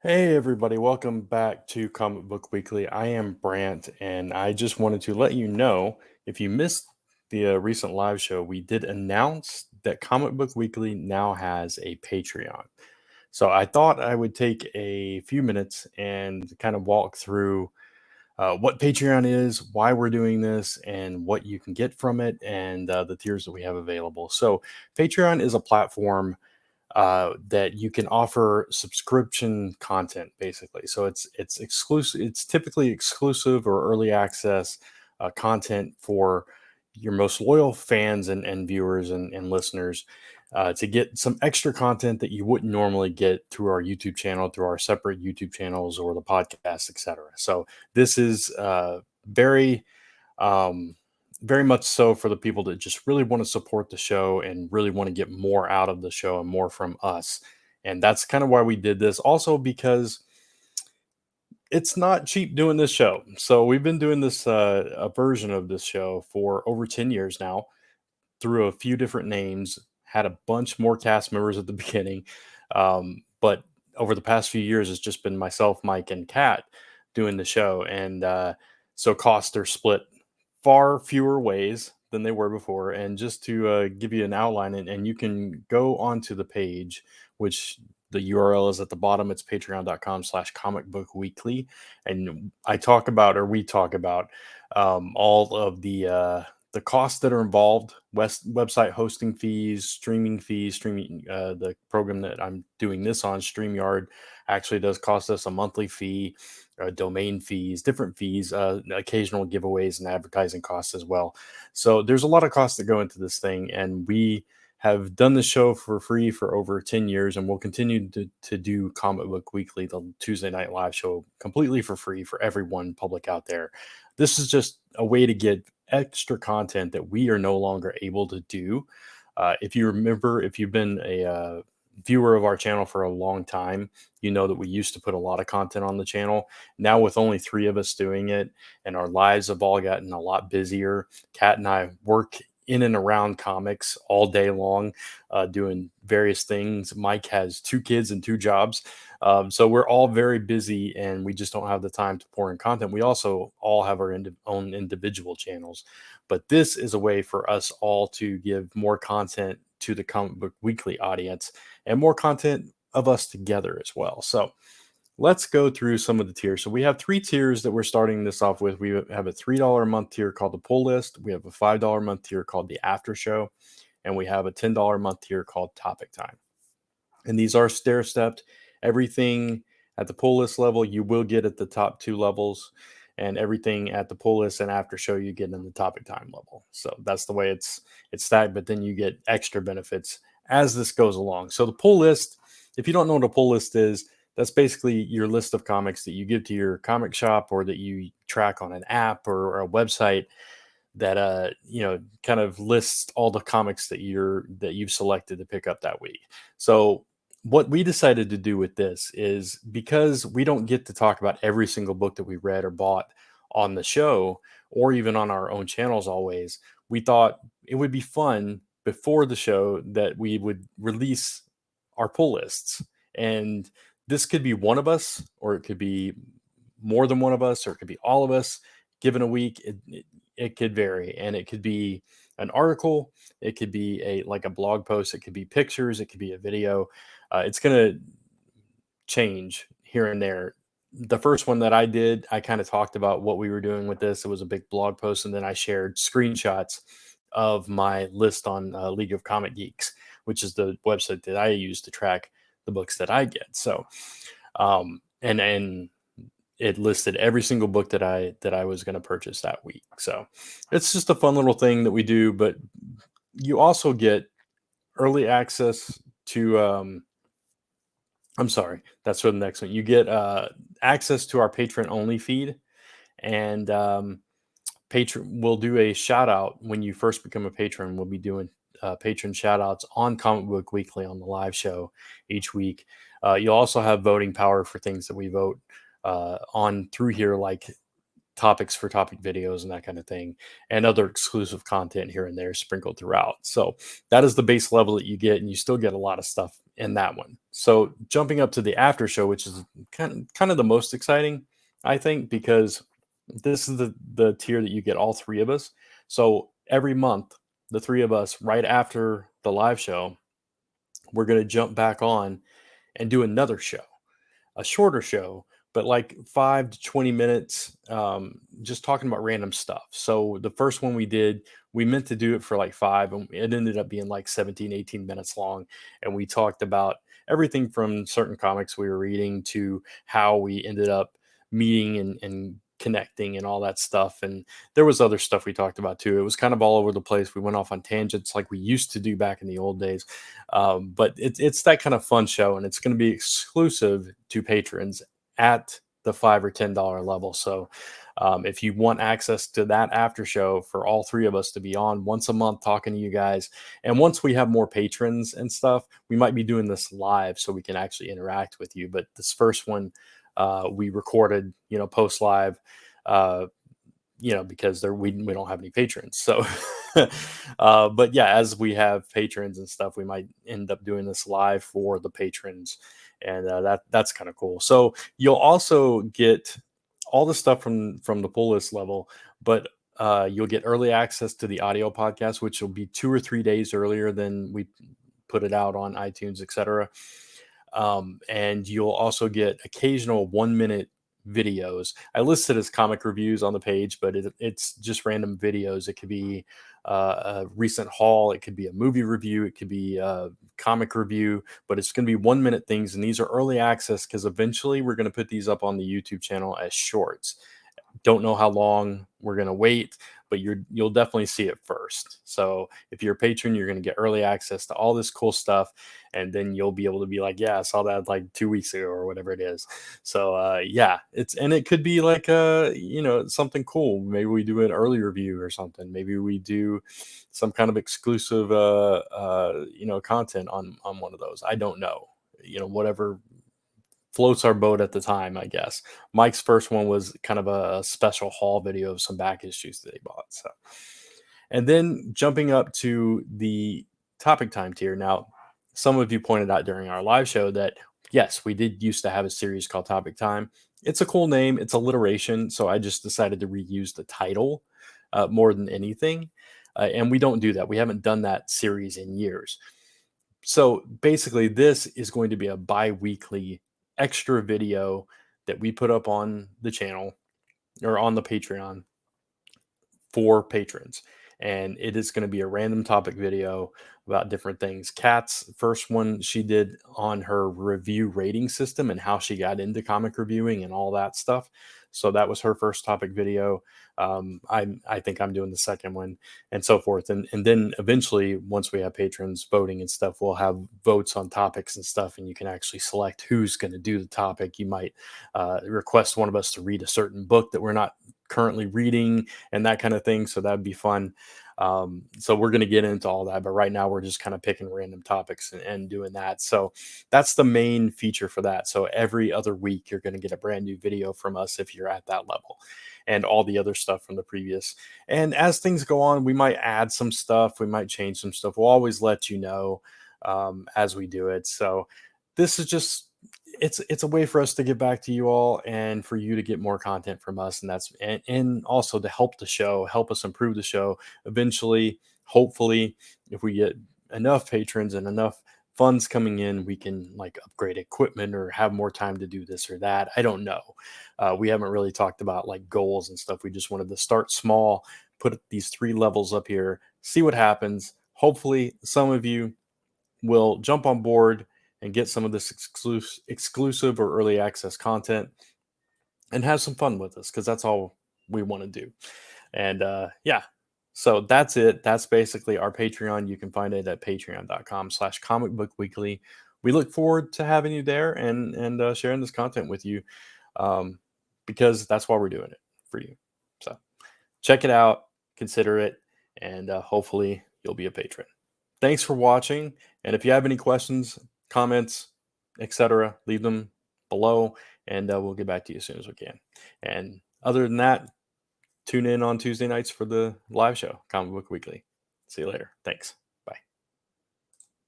Hey everybody, welcome back to Comic Book Weekly. I am Brant, and I just wanted to let you know if you missed the recent live show, we did announce that Comic Book Weekly now has a Patreon. So I thought I would take a few minutes and kind of walk through what Patreon is, why we're doing this, and what you can get from it, and the tiers that we have available. So Patreon is a platform that you can offer subscription content basically. So it's exclusive. It's typically exclusive or early access content for your most loyal fans and viewers and listeners to get some extra content that you wouldn't normally get through our YouTube channel, through our separate YouTube channels or the podcast, etc. So this is um, very much so for the people that just really want to support the show and really want to get more out of the show and more from us. And that's kind of why we did this. Also, because it's not cheap doing this show. So we've been doing this a version of this show for over 10 years now through a few different names, had a bunch more cast members at the beginning. But over the past few years, it's just been myself, Mike, and Kat doing the show. And so costs are split far fewer ways than they were before. And just to give you an outline, and you can go onto the page, which the URL is at the bottom. It's patreon.com/comic book weekly. And I talk about, or we talk about, all of the costs that are involved, website hosting fees, streaming, the program that I'm doing this on, StreamYard, actually does cost us a monthly fee, domain fees, different fees, occasional giveaways and advertising costs as well. So there's a lot of costs that go into this thing, and we have done the show for free for over 10 years, and we'll continue to do Comic Book Weekly, the Tuesday night live show, completely for free for everyone public out there. This is just a way to get extra content that we are no longer able to do. If you remember, if you've been a viewer of our channel for a long time, you know that we used to put a lot of content on the channel. Now, with only three of us doing it, and our lives have all gotten a lot busier, Kat and I work in and around comics all day long, doing various things. Mike has two kids and two jobs. So we're all very busy and we just don't have the time to pour in content. We also all have our own individual channels, but this is a way for us all to give more content to the Comic Book Weekly audience and more content of us together as well. So let's go through some of the tiers. So we have three tiers that we're starting this off with. We have a $3 a month tier called the pull list. We have a $5 a month tier called the after show. And we have a $10 a month tier called topic time. And these are stair stepped. Everything at the pull list level, you will get at the top two levels. And everything at the pull list and after show, you get in the topic time level. So that's the way it's stacked. But then you get extra benefits as this goes along. So the pull list, if you don't know what a pull list is, that's basically your list of comics that you give to your comic shop or that you track on an app or a website that kind of lists all the comics that you've selected to pick up that week. So what we decided to do with this is, because we don't get to talk about every single book that we read or bought on the show or even on our own channels always, we thought it would be fun before the show that we would release our pull lists. And this could be one of us, or it could be more than one of us, or it could be all of us given a week. It could vary, and it could be an article, it could be a blog post, it could be pictures, it could be a video. It's going to change here and there. The first one that I did, I kind of talked about what we were doing with this. It was a big blog post, and then I shared screenshots of my list on League of Comic Geeks, which is the website that I use to track the books that I get. So, and it listed every single book that I was going to purchase that week. So it's just a fun little thing that we do. But you also get early access to I'm sorry, that's for the next one. You get access to our patron only feed, and patron will do a shout out when you first become a patron. We'll be doing patron shout outs on Comic Book Weekly on the live show each week. You'll also have voting power for things that we vote on through here, like topics for topic videos and that kind of thing, and other exclusive content here and there sprinkled throughout. So that is the base level that you get, and you still get a lot of stuff in that one. So jumping up to the after show, which is kind of the most exciting, I think, because this is the tier that you get all three of us. So every month, the three of us, right after the live show, we're going to jump back on and do another show, a shorter show, but like 5 to 20 minutes, just talking about random stuff. So the first one we did, we meant to do it for like 5, and it ended up being like 17, 18 minutes long. And we talked about everything from certain comics we were reading to how we ended up meeting and connecting and all that stuff. And there was other stuff we talked about too. It was kind of all over the place. We went off on tangents like we used to do back in the old days. But it's that kind of fun show, and it's going to be exclusive to patrons at the $5 or $10 level. So if you want access to that after show for all three of us to be on once a month talking to you guys, and once we have more patrons and stuff, we might be doing this live so we can actually interact with you. But this first one, we recorded, post live. Because we don't have any patrons. So, but yeah, as we have patrons and stuff, we might end up doing this live for the patrons, and that's kind of cool. So you'll also get all the stuff from the pull list level, but you'll get early access to the audio podcast, which will be 2 or 3 days earlier than we put it out on iTunes, etc. And you'll also get occasional 1 minute videos. I listed as comic reviews on the page, but it's just random videos. It could be a recent haul, it could be a movie review, it could be a comic review, but it's going to be 1 minute things. And these are early access because eventually we're going to put these up on the YouTube channel as shorts. Don't know how long we're going to wait, but you'll definitely see it first. So if you're a patron, you're going to get early access to all this cool stuff, and then you'll be able to be like, yeah, I saw that like 2 weeks ago or whatever it is. So yeah, it could be like something cool. Maybe we do an early review or something. Maybe we do some kind of exclusive content on one of those. I don't know. Whatever floats our boat at the time, I guess. Mike's first one was kind of a special haul video of some back issues that he bought. So, and then jumping up to the topic time tier. Now, some of you pointed out during our live show that yes, we did used to have a series called Topic Time. It's a cool name. It's alliteration, so I just decided to reuse the title more than anything. And we don't do that. We haven't done that series in years. So basically, this is going to be a bi-weekly extra video that we put up on the channel or on the Patreon for patrons. And it is going to be a random topic video about different things. Kat's first one she did on her review rating system and how she got into comic reviewing and all that stuff. So that was her first topic video. I think I'm doing the second one, and so forth. And then eventually, once we have patrons voting and stuff, we'll have votes on topics and stuff, and you can actually select who's going to do the topic. You might request one of us to read a certain book that we're not currently reading and that kind of thing. So that'd be fun. So we're going to get into all that, but right now we're just kind of picking random topics and doing that. So that's the main feature for that. So every other week you're going to get a brand new video from us if you're at that level, and all the other stuff from the previous. And as things go on, we might add some stuff, we might change some stuff. We'll always let you know as we do it. So this is just it's a way for us to get back to you all and for you to get more content from us, and also to help the show, help us improve the show. Eventually, hopefully, if we get enough patrons and enough funds coming in, we can like upgrade equipment or have more time to do this or that. I don't know. We haven't really talked about like goals and stuff. We just wanted to start small, put these 3 levels up here, see what happens. Hopefully some of you will jump on board and get some of this exclusive or early access content and have some fun with us, because that's all we want to do. And yeah, so that's it. That's basically our Patreon. You can find it at patreon.com/comicbookweekly. We look forward to having you there and sharing this content with you, because that's why we're doing it for you. So check it out, consider it, and hopefully you'll be a patron. Thanks for watching. And if you have any questions, comments, etc., leave them below, and we'll get back to you as soon as we can. And other than that, tune in on Tuesday nights for the live show, Comic Book Weekly. See you later. Thanks.